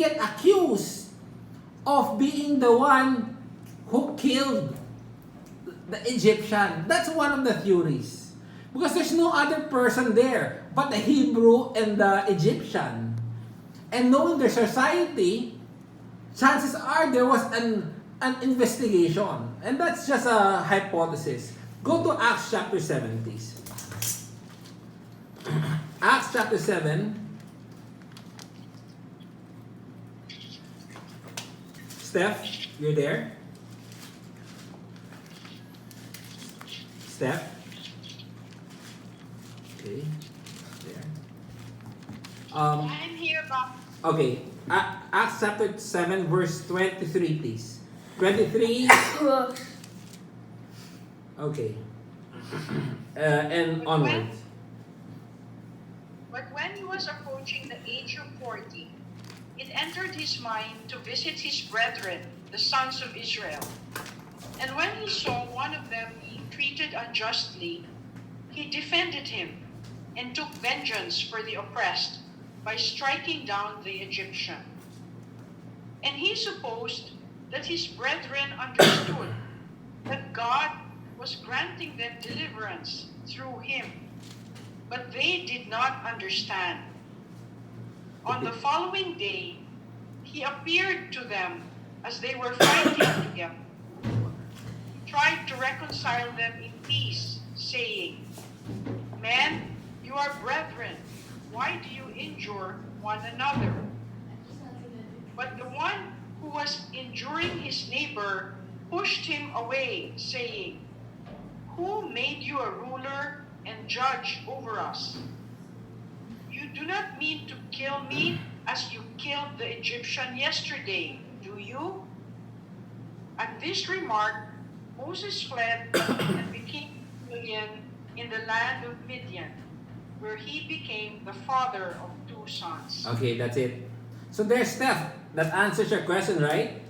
get accused of being the one who killed the Egyptian. That's one of the theories. Because there's no other person there but the Hebrew and the Egyptian. And knowing their society, chances are there was an investigation. And that's just a hypothesis. Go to Acts chapter 7, please. Acts chapter 7. Steph, you're there? Steph? Okay. There. I'm here, Bob. Okay. Acts chapter 7, verse 23, please. 23. Okay. And onwards. But when he was approaching the age of 40, it entered his mind to visit his brethren, the sons of Israel. And when he saw one of them being treated unjustly, he defended him and took vengeance for the oppressed by striking down the Egyptian. And he supposed that his brethren understood that God was granting them deliverance through him, but they did not understand. On the following day, he appeared to them as they were fighting together, tried to reconcile them in peace, saying, Men, you are brethren. Why do you injure one another? But the one who was injuring his neighbor pushed him away, saying, Who made you a ruler and judge over us? You do not mean to kill me as you killed the Egyptian yesterday, do you? At this remark, Moses fled and became civilian in the land of Midian, where he became the father of 2 sons. Okay, that's it. So there's Steph. That answers your question, right?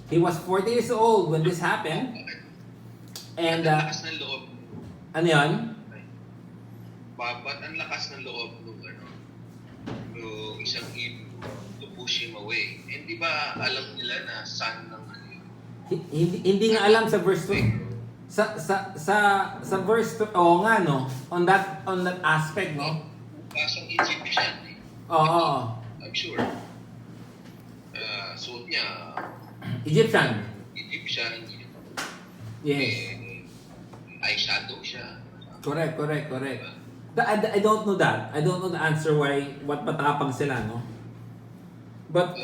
He was 40 years old when this happened. And, ang lakas ng loob. ano yun? Ba't ang lakas ng loob nung yung isang Hebrew to push him away? Hindi ba alam nila na son ng ano yun? Hindi nga alam sa verse 2. Sa verse 2, oo nga no, on that aspect no. Kasong Egyptian eh. Oo. I'm sure. Suot niya Egyptian. Yes. Eyeshadow siya. Correct. I don't know that. I don't know the answer why what patapang sila no. But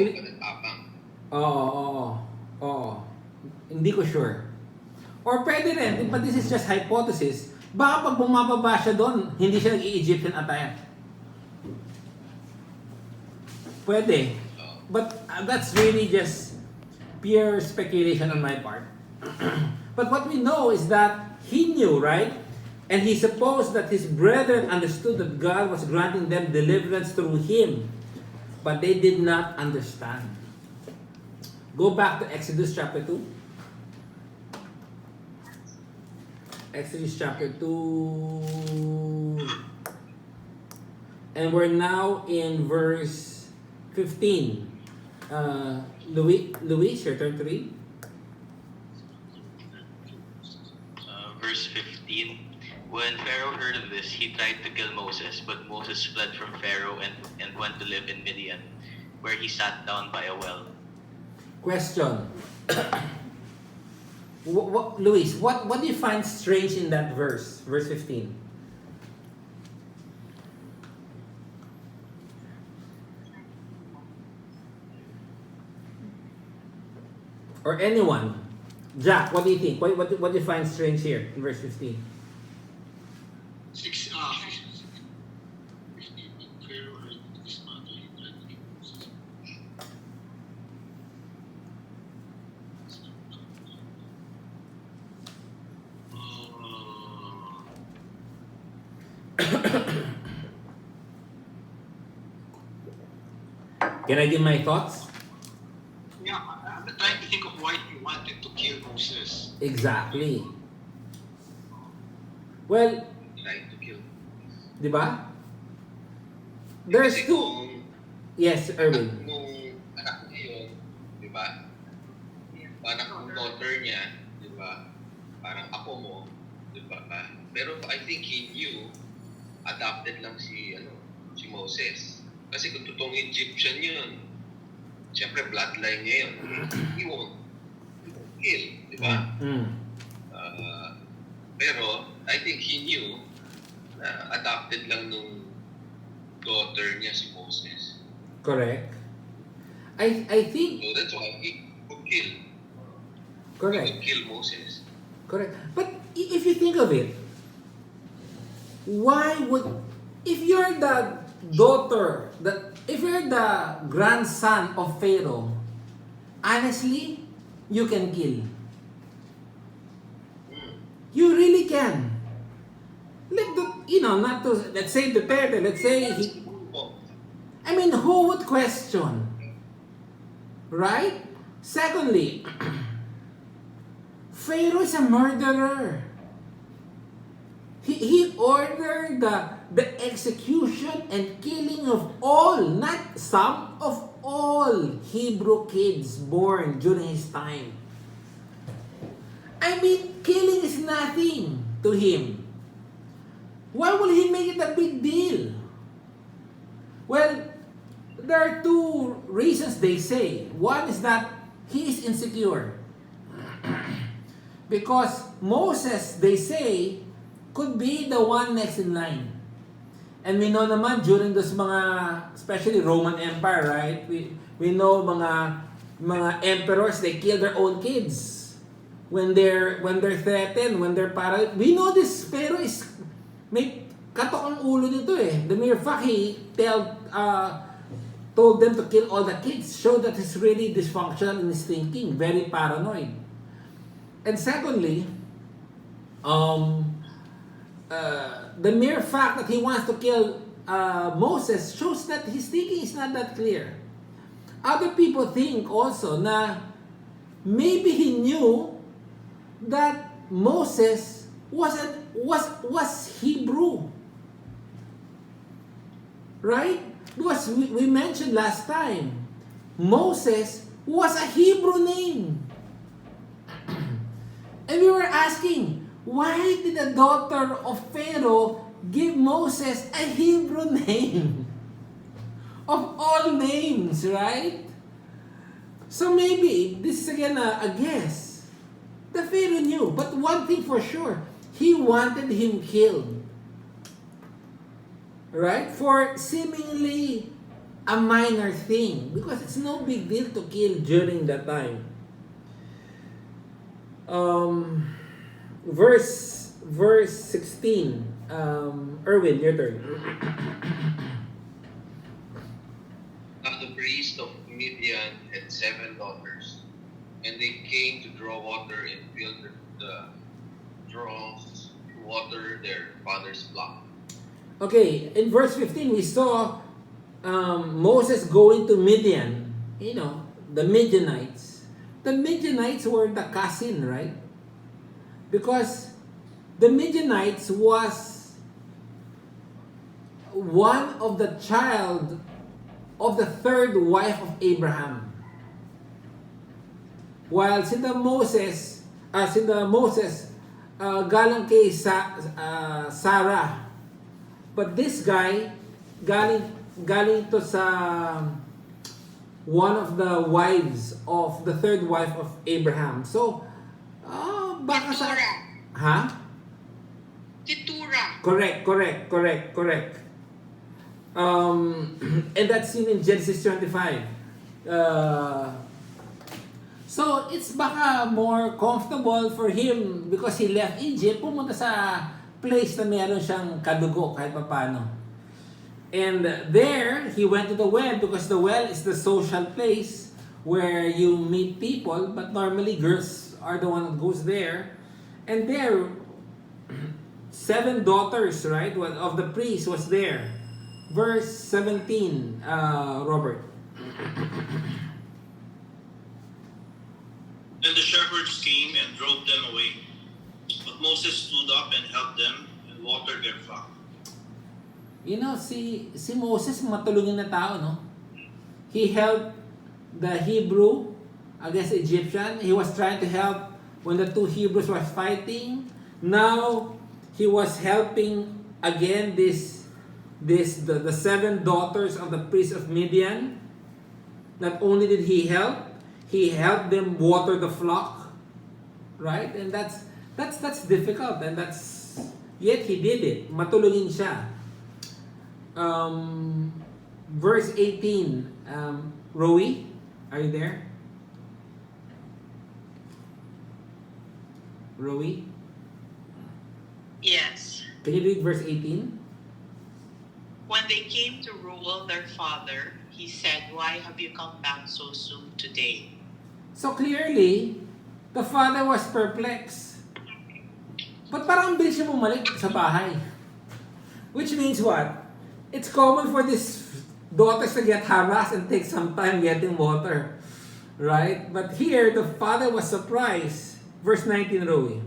Oo. Hindi ko sure. Or pwede rin, but this is just hypothesis. Baka pag bumababa siya doon, hindi siya nag-i-Egyptian attire. Pwede. But that's really just pure speculation on my part. But what we know is that he knew, right? And he supposed that his brethren understood that God was granting them deliverance through him. But they did not understand. Go back to Exodus chapter 2. Exodus chapter 2. And we're now in verse 15. Luis, your turn to read. Verse 15. When Pharaoh heard of this, he tried to kill Moses, but Moses fled from Pharaoh and went to live in Midian, where he sat down by a well. Question. Luis, what do you find strange in that verse 15? Or anyone? Jack, what do you think? What do you find strange here in verse 15? Can I give my thoughts? Yeah, I'm trying to think of why he wanted to kill Moses. Exactly. Well, Trying to kill. di ba? There's Kasi two. Yes, Erwin. Nung ba? Parang kung daughter niya, di ba? Parang apo mo, di ba? Pero I think he knew, adopted lang si Moses. Kasi kung totoong Egyptian yun, siyempre bloodline niya yun. He won't kill, di ba? Pero I think he knew na adopted lang nung daughter niya si Moses. Correct. I think So that's why he would kill. He correct. would kill Moses. Correct. But if you think of it, why would, if you're the daughter, if you're the grandson of Pharaoh, honestly, you can kill. You really can. Not to, let's say Duterte, let's say he, I mean, who would question? Right? Secondly, Pharaoh is a murderer. He ordered the execution and killing of all, not some, of all Hebrew kids born during his time. I mean, killing is nothing to him. Why will he make it a big deal? Well, there are two reasons they say. One is that he is insecure. Because Moses, they say, could be the one next in line. And we know naman during those mga, especially Roman Empire, right? We know mga emperors, they kill their own kids when they're threatened, when they're paranoid. We know this Pharaoh is may katok ang ulo nito eh. The mere fact he told them to kill all the kids showed that he's really dysfunctional in his thinking, very paranoid. And secondly, the mere fact that he wants to kill Moses shows that his thinking is not that clear. Other people think also na maybe he knew that Moses was Hebrew. Right? Because we mentioned last time, Moses was a Hebrew name. And we were asking, why did the daughter of Pharaoh give Moses a Hebrew name? Of all names, right? So maybe, this is again a guess. The Pharaoh knew, but one thing for sure, he wanted him killed. Right? For seemingly a minor thing. Because it's no big deal to kill during that time. Verse 16. Erwin, your turn. Now the priest of Midian had 7 daughters, and they came to draw water and filled the troughs to water their father's flock. Okay, in verse 15, we saw Moses going to Midian. The Midianites. The Midianites were the cousin, right? Because the Midianites was one of the child of the third wife of Abraham. While si Moses galing kay Sarah. But this guy galing to sa one of the wives of the third wife of Abraham. So baka sa Keturah. Correct. And that's seen in Genesis 25. So it's baka more comfortable for him because he left Egypt, pumunta sa place na meron siyang kadugo kahit paano. And there, he went to the well because the well is the social place where you meet people, but normally girls are the one that goes there. And there, 7 daughters, right, of the priest was there. Verse 17, Robert. Then the shepherds came and drove them away. But Moses stood up and helped them and watered their flock. Si Moses matulungin na tao, no? He helped the Hebrew against the Egyptian. He was trying to help when the two Hebrews was fighting. Now he was helping again the 7 daughters of the priest of Midian. Not only did he helped them water the flock, right? And that's difficult, and yet he did it. Matulungin siya. Verse 18. Rowie, are you there? Rowie, Yes. can you read verse 18? When they came to Reuel their father, he said, "Why have you come back so soon today?" So clearly, the father was perplexed. But parang ang bilis siya bumalik sa bahay. Which means what? It's common for these daughters to get harassed and take some time getting water. Right? But here, the father was surprised. Verse 19, Rowie.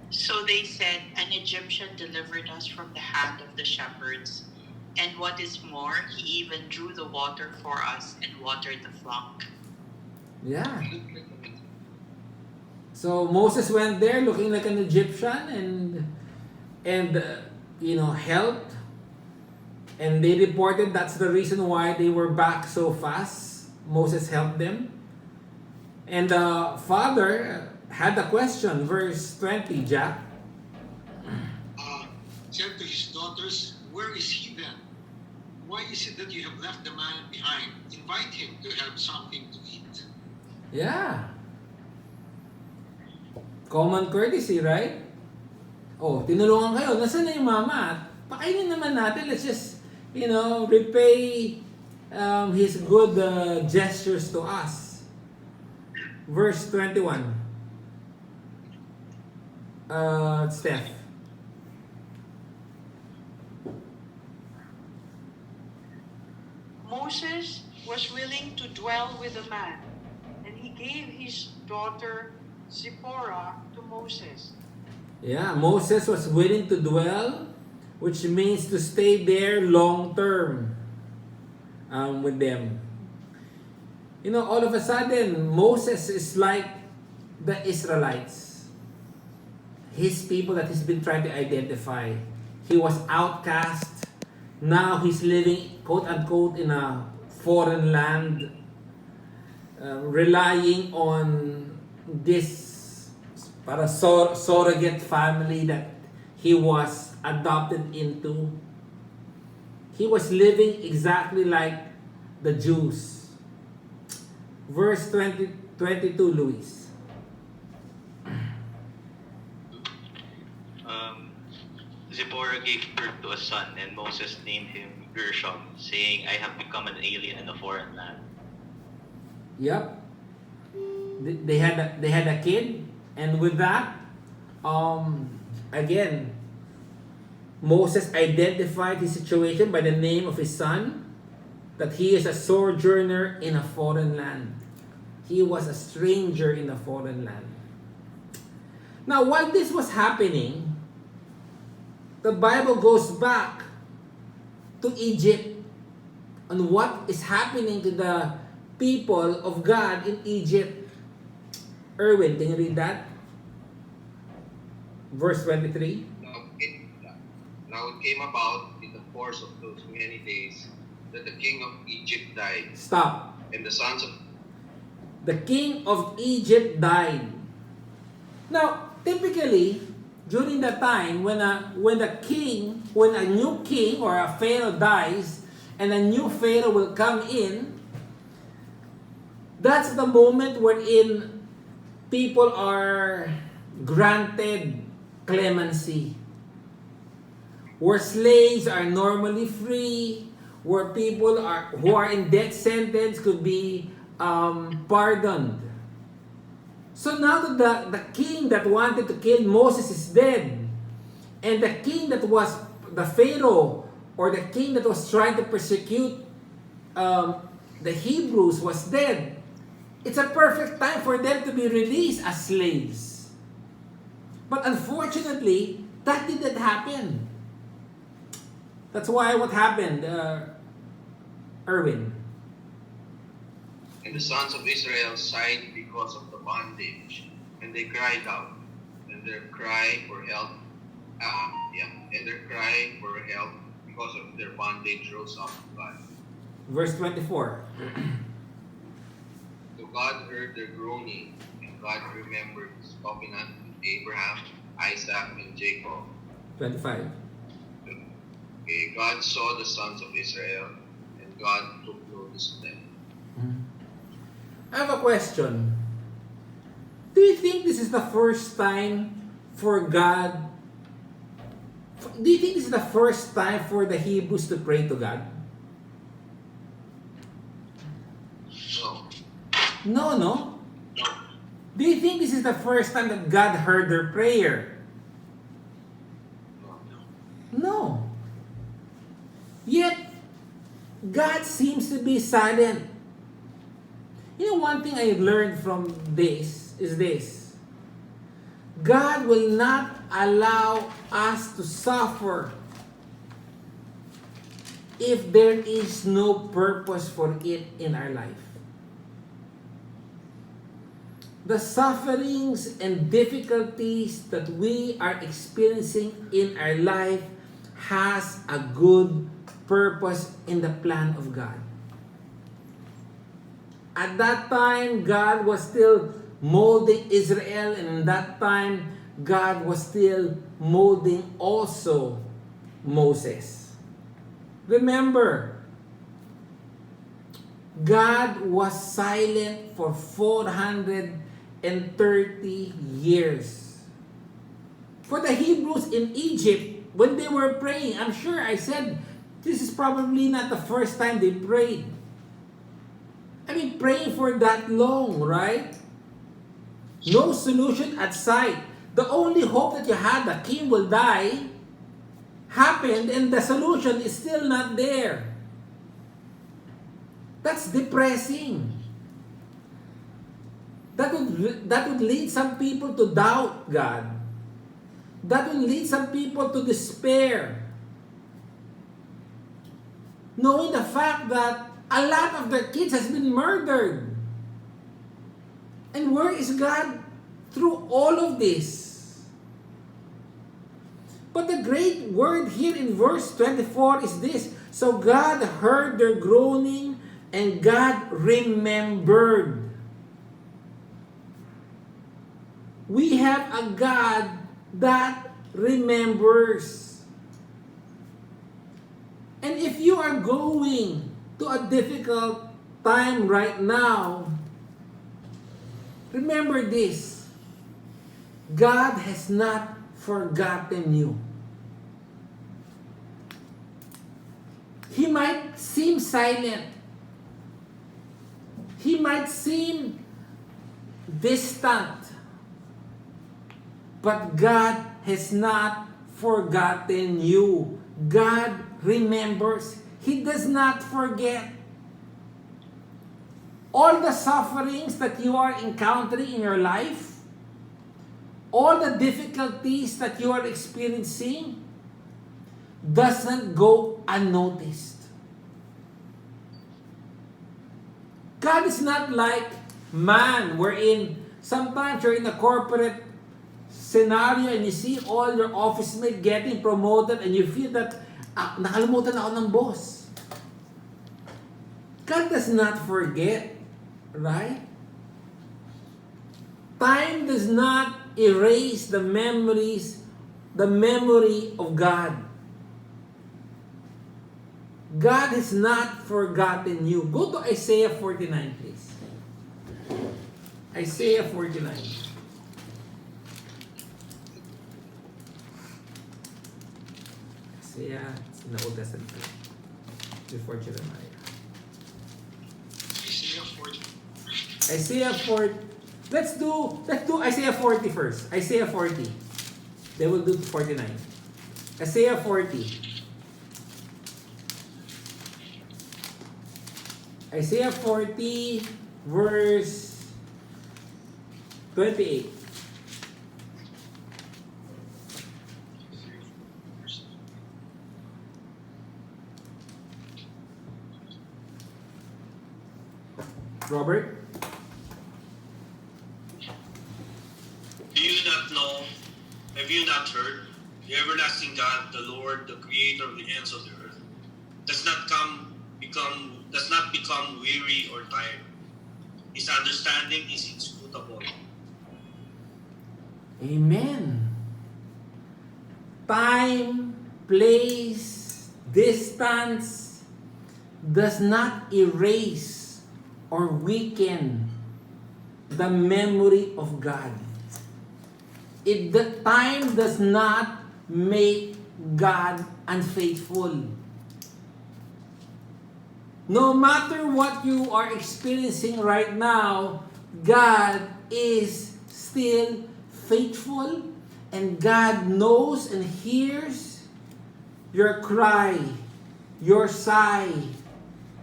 So they said, "An Egyptian delivered us from the hand of the shepherds. And what is more, he even drew the water for us and watered the flock." Yeah. So Moses went there looking like an Egyptian and helped. And they reported that's the reason why they were back so fast. Moses helped them. And the father had a question, verse 20, Jack. Said to his daughters, "Where is he then? Why is it that you have left the man behind? Invite him to have something to eat." Yeah. Common courtesy, right? Oh, tinulungan kayo. Nasaan na yung mama? Pakainin naman natin. Let's just, repay his good gestures to us. Verse 21. Steph. Moses was willing to dwell with the man, and he gave his daughter Zipporah to Moses. Yeah, Moses was willing to dwell, which means to stay there long term with them. All of a sudden, Moses is like the Israelites. His people that he's been trying to identify. He was outcast. Now he's living, quote unquote, in a foreign land, relying on this surrogate family that he was adopted into. He was living exactly like the Jews. Verse 22, Luis. Zipporah gave birth to a son, and Moses named him Gershom, saying, "I have become an alien in a foreign land." Yep. They had a kid, and with that, again, Moses identified his situation by the name of his son, that he is a sojourner in a foreign land. He was a stranger in a foreign land. Now, while this was happening, the Bible goes back to Egypt on what is happening to the people of God in Egypt. Erwin, can you read that? Verse 23. Now it came about in the course of those many days that the king of Egypt died, Stop. and the sons of The king of Egypt died. Now, typically, during the time when a new king or a pharaoh dies and a new pharaoh will come in, that's the moment wherein people are granted clemency. Where slaves are normally free, where people who are in death sentence could be pardoned. So now that the king that wanted to kill Moses is dead, and the king that was the Pharaoh, or the king that was trying to persecute the Hebrews was dead, it's a perfect time for them to be released as slaves. But unfortunately, that didn't happen. That's why what happened, Erwin? And the sons of Israel sighed because of the bondage, and they cried out, and their cry for help, because of their bondage rose up to God. Verse 24. So God heard their groaning, and God remembered his covenant with Abraham, Isaac, and Jacob. 25. Okay, God saw the sons of Israel, and God took notice of them. I have a question. Do you think this is the first time for God? Do you think this is the first time for the Hebrews to pray to God? No, No. no, Do you think this is the first time that God heard their prayer? no. No. Yet, God seems to be silent. You know, one thing I learned from this is this. God will not allow us to suffer if there is no purpose for it in our life. The sufferings and difficulties that we are experiencing in our life has a good purpose in the plan of God. At that time, God was still molding Israel, and at that time, God was still molding also Moses. Remember, God was silent for 430 years. For the Hebrews in Egypt, when they were praying, I'm sure I said, this is probably not the first time they prayed. I mean, praying for that long, right? No solution at sight. The only hope that you had, the king will die, happened, and the solution is still not there. That's depressing. That would lead some people to doubt God. That would lead some people to despair. Knowing the fact that a lot of their kids has been murdered. And where is God through all of this? But the great word here in verse 24 is this. So God heard their groaning and God remembered. We have a God that remembers. And if you are going to a difficult time right now, remember this. God has not forgotten you. He might seem silent. He might seem distant. But God has not forgotten you. God remembers. He does not forget. All the sufferings that you are encountering in your life, all the difficulties that you are experiencing, doesn't go unnoticed. God is not like man, wherein sometimes you're in a corporate scenario and you see all your office mates getting promoted and you feel that nakalimutan ako ng boss. God does not forget, right? Time does not erase the memory of God. God has not forgotten you. Go to Isaiah 49, please. Isaiah 49. Isaiah, it's in the Old Testament, before Jeremiah. Isaiah 40. Isaiah 40. Let's do Isaiah 40 first. Isaiah 40. They will do 49. Isaiah 40. Isaiah 40 verse 28. Robert? Do you not know? Have you not heard? The everlasting God, the Lord, the creator of the ends of the earth, does not become weary or tired. His understanding is inscrutable. Amen. Time, place, distance does not erase or weaken the memory of God. The time does not make God unfaithful. No matter what you are experiencing right now, God is still faithful, and God knows and hears your cry, your sigh,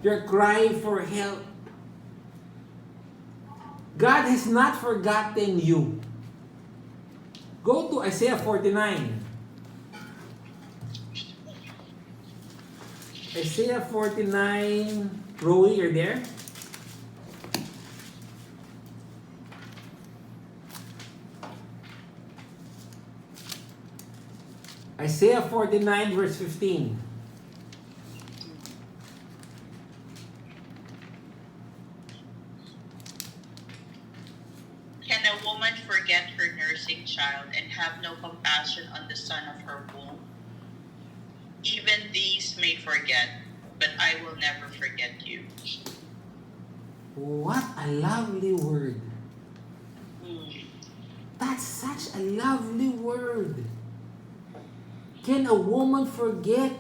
your cry for help. God has not forgotten you. Go to Isaiah 49. Isaiah 49. Rowie, you're there? Isaiah 49 verse 15. Can a woman forget her nursing child and have no compassion on the son of her womb? Even these may forget, but I will never forget you. What a lovely word. That's such a lovely word. Can a woman forget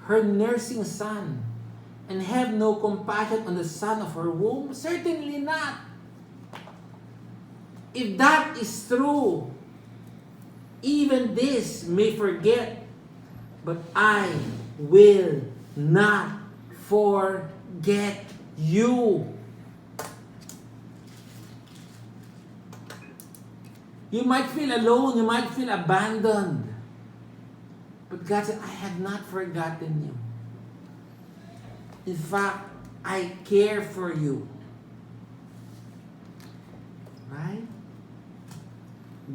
her nursing son and have no compassion on the son of her womb? Certainly not. If that is true, even this may forget, but I will not forget you. You might feel alone, you might feel abandoned. But God said, I have not forgotten you. In fact, I care for you. Right?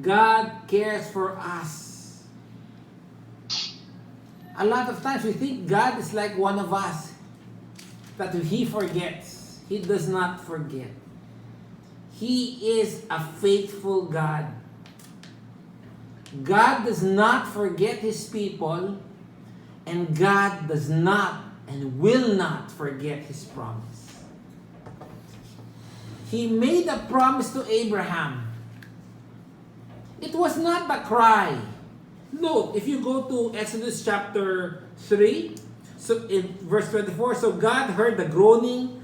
God cares for us. A lot of times we think God is like one of us, that He forgets. He does not forget. He is a faithful God. God does not forget His people, and God does not and will not forget His promise. He made a promise to Abraham. It was not a cry. Note, if you go to Exodus chapter 3, so in verse 24, so God heard the groaning,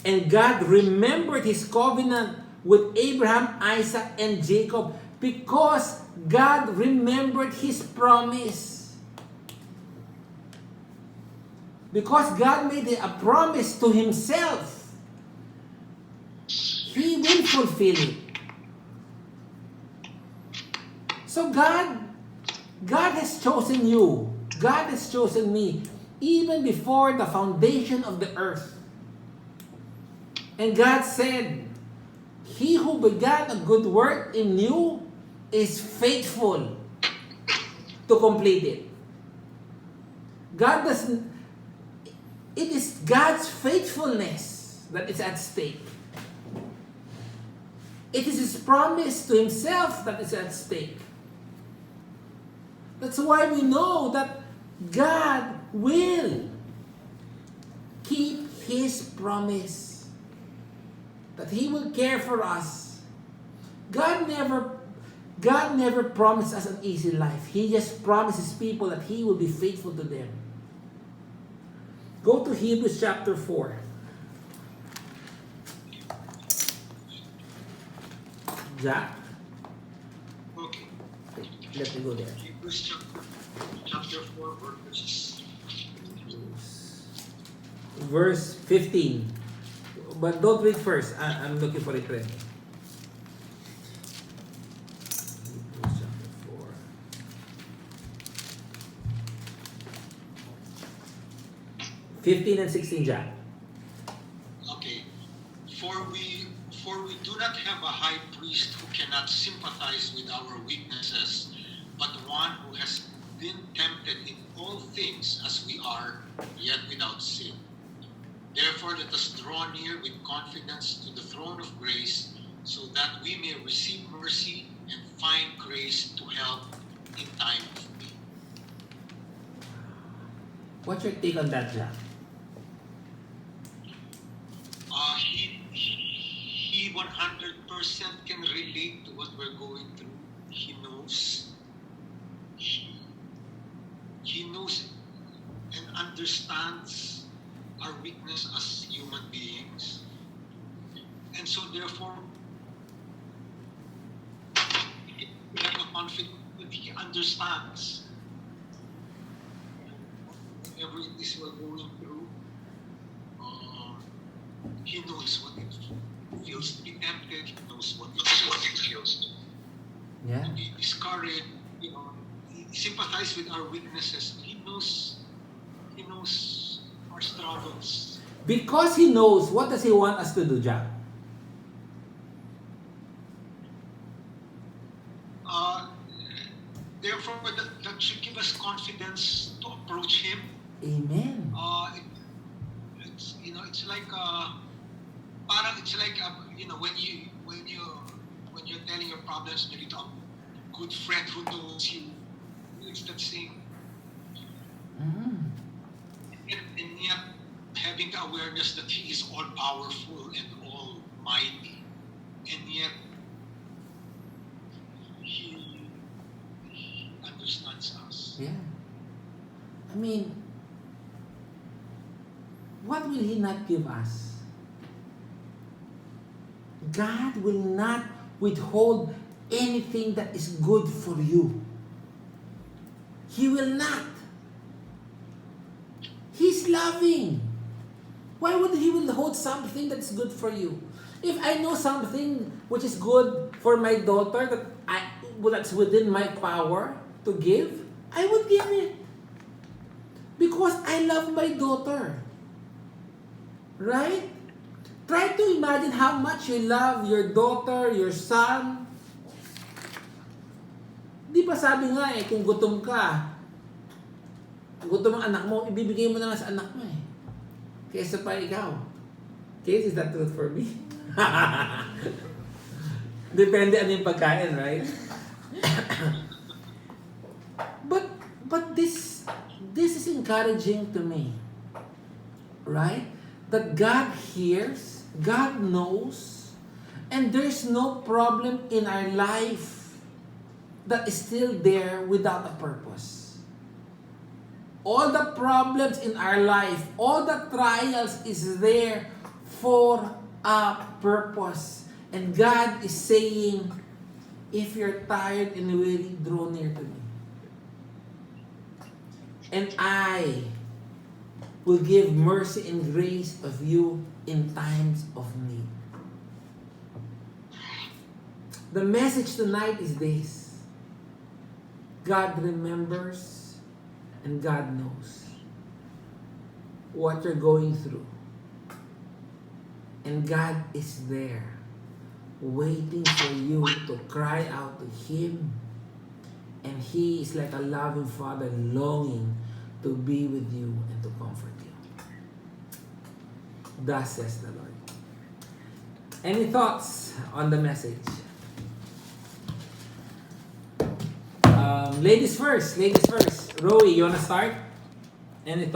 and God remembered His covenant with Abraham, Isaac, and Jacob, because God remembered His promise. Because God made a promise to Himself, He will fulfill it. So God has chosen you. God has chosen me even before the foundation of the earth. And God said, He who began a good work in you is faithful to complete it. It is God's faithfulness that is at stake. It is His promise to Himself that is at stake. That's why we know that God will keep His promise, that He will care for us. God never promised us an easy life. He just promises people that He will be faithful to them. Go to Hebrews chapter 4. Jack? Okay. Let me go there. Hebrews chapter 4, Verse 15. But don't read first. I'm looking for it ready. Hebrews chapter 4. 15 and 16, Jack. Okay. For For we do not have a high priest who cannot sympathize with our weaknesses, but one who has been tempted in all things as we are, yet without sin. Therefore, let us draw near with confidence to the throne of grace, so that we may receive mercy and find grace to help in time of need. What's your take on that, Jack? He 100% can relate to what we're going through. He knows. He knows and understands our weakness as human beings. And so therefore, we have a confidence that he understands whatever it is we're going through. He knows what it feels to be tempted. He knows what it feels Yeah. to be discouraged. He sympathizes with our weaknesses. He knows our struggles. Because he knows, what does he want us to do, Jack? Therefore, that should give us confidence to approach him. Amen. It's like when you're telling your problems maybe to a good friend who knows you. It's that same. Mm. And yet having the awareness that he is all powerful and almighty, and yet he understands us. Yeah. I mean, what will he not give us? God will not withhold anything that is good for you. He will not. He's loving. Why would he withhold something that's good for you? If I know something which is good for my daughter that's within my power to give, I would give it. Because I love my daughter. Right? Try to imagine how much you love your daughter, your son. Di ba sabi nga kung gutom ka, gutom ang anak mo, ibibigay mo na lang sa anak mo kaysa pa ikaw. Is that truth for me? Depende ano yung pagkain, right? But this is encouraging to me. Right? That God hears, God knows, and there's no problem in our life that is still there without a purpose. All the problems in our life, all the trials is there for a purpose. And God is saying, if you're tired and weary, draw near to me. And I will give mercy and grace of you in times of need. The message tonight is this. God remembers and God knows what you're going through. And God is there waiting for you to cry out to Him. And He is like a loving Father longing to be with you and to comfort you. Thus says the Lord. Any thoughts on the message? Ladies first. Rowie, you wanna start? Any thoughts?